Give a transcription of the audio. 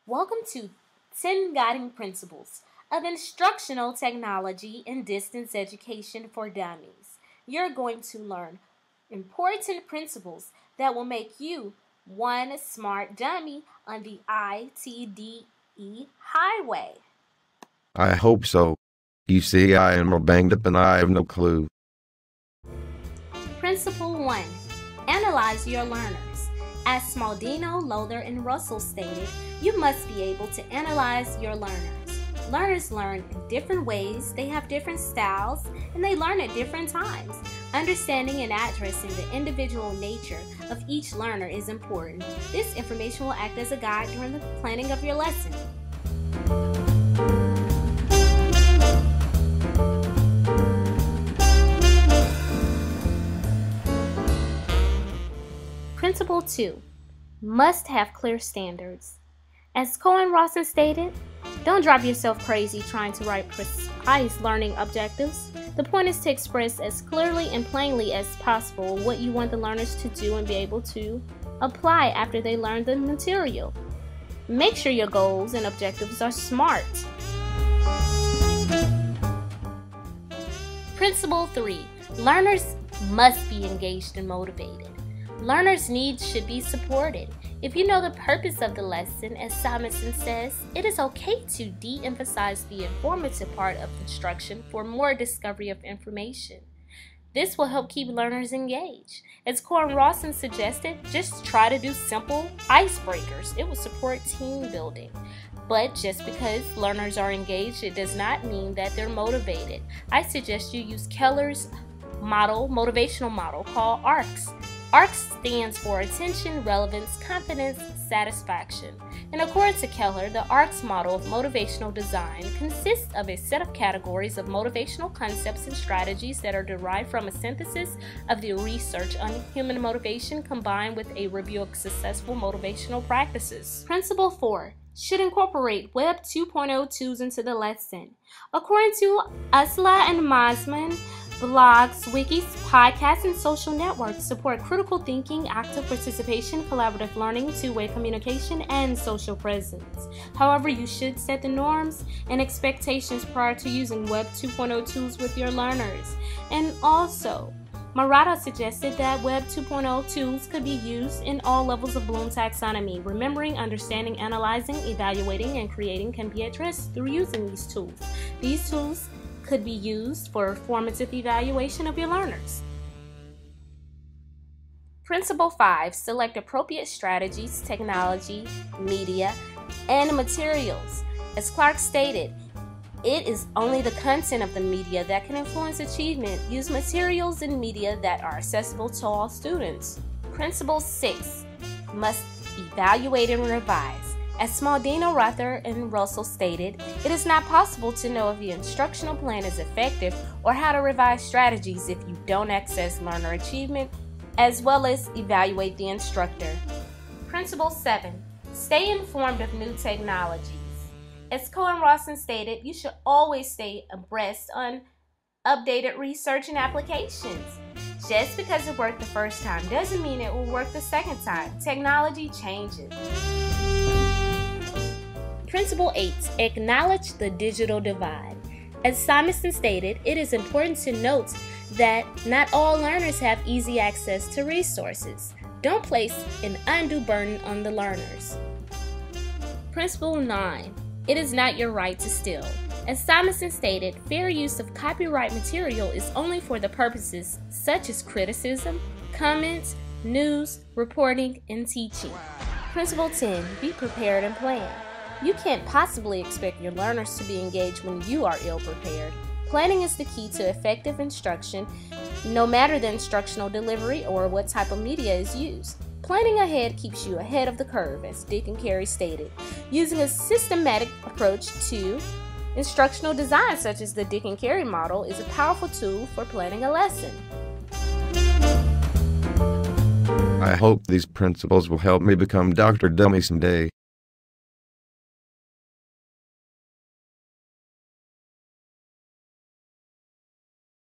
Welcome to 10 Guiding Principles of Instructional Technology and Distance Education for Dummies. You're going to learn important principles that will make you one smart dummy on the ITDE highway. I hope so. You see, I am all banged up and I have no clue. Principle 1. Analyze your learners. As Smaldino, Lowther, and Russell stated, you must be able to analyze your learners. Learners learn in different ways, they have different styles, and they learn at different times. Understanding and addressing the individual nature of each learner is important. This information will act as a guide during the planning of your lesson. Principle 2. Must have clear standards. As Cohen Rawson stated, don't drive yourself crazy trying to write precise learning objectives. The point is to express as clearly and plainly as possible what you want the learners to do and be able to apply after they learn the material. Make sure your goals and objectives are SMART. Principle 3. Learners must be engaged and motivated. Learners' needs should be supported. If you know the purpose of the lesson, as Simonson says, it is okay to de-emphasize the informative part of instruction for more discovery of information. This will help keep learners engaged. As Courtney Rawson suggested, just try to do simple icebreakers. It will support team building. But just because learners are engaged, it does not mean that they're motivated. I suggest you use Keller's motivational model called ARCS. ARCS stands for Attention, Relevance, Confidence, Satisfaction. And according to Keller, the ARCS model of motivational design consists of a set of categories of motivational concepts and strategies that are derived from a synthesis of the research on human motivation combined with a review of successful motivational practices. Principle 4. Should incorporate Web 2.0 tools into the lesson. According to Usla and Mosman, blogs, wikis, podcasts, and social networks support critical thinking, active participation, collaborative learning, two-way communication, and social presence. However, you should set the norms and expectations prior to using Web 2.0 tools with your learners. And also, Murata suggested that Web 2.0 tools could be used in all levels of Bloom taxonomy. Remembering, understanding, analyzing, evaluating, and creating can be addressed through using these tools. These tools could be used for formative evaluation of your learners. Principle 5. Select appropriate strategies, technology, media, and materials. As Clark stated, it is only the content of the media that can influence achievement. Use materials and media that are accessible to all students. Principle 6. Must evaluate and revise. As Smaldino, Ruther, and Russell stated, it is not possible to know if the instructional plan is effective or how to revise strategies if you don't access learner achievement as well as evaluate the instructor. Principle 7. Stay informed of new technologies. As Cohen Rawson stated, you should always stay abreast on updated research and applications. Just because it worked the first time doesn't mean it will work the second time. Technology changes. Principle 8. Acknowledge the digital divide. As Simonson stated, it is important to note that not all learners have easy access to resources. Don't place an undue burden on the learners. Principle 9. It is not your right to steal. As Simonson stated, fair use of copyright material is only for the purposes such as criticism, comments, news, reporting, and teaching. Principle 10. Be prepared and plan. You can't possibly expect your learners to be engaged when you are ill-prepared. Planning is the key to effective instruction, no matter the instructional delivery or what type of media is used. Planning ahead keeps you ahead of the curve, as Dick and Carey stated. Using a systematic approach to instructional design, such as the Dick and Carey model, is a powerful tool for planning a lesson. I hope these principles will help me become Dr. Dummy someday.